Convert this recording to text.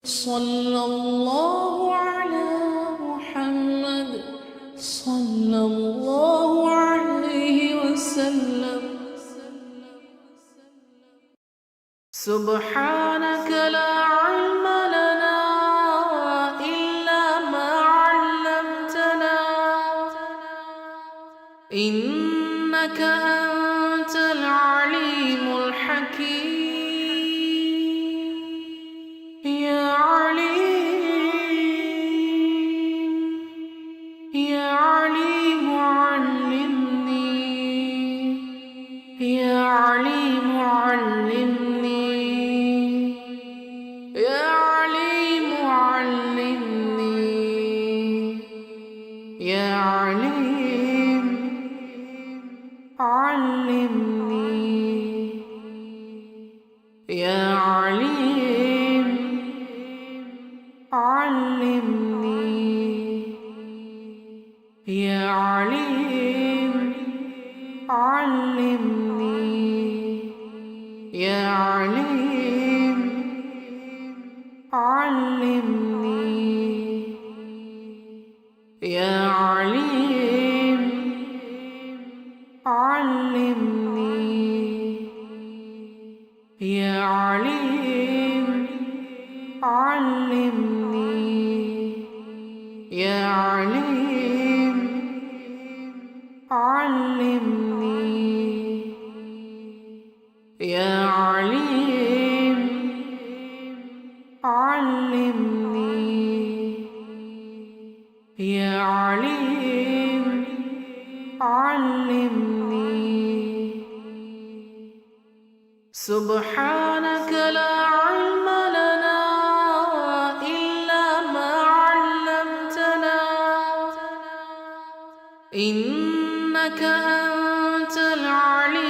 صلى الله على محمد صلى الله عليه وسلم. سبحانك لا علم لنا إلا ما علمتنا إنك أنت العليم الحكيم. يا عليم علمني، يا عليم علمني، يا عليم علمني، يا عليم علمني، يا عليم علمني، يا عليم علمني، يا عليم علمني، يا عليم علمني، يا عليم علمني، يا عليم علمني، يا عليم علمني، يا عليم علمني. سبحانك لا علم لنا إلا ما علمتنا إنك أنت العليم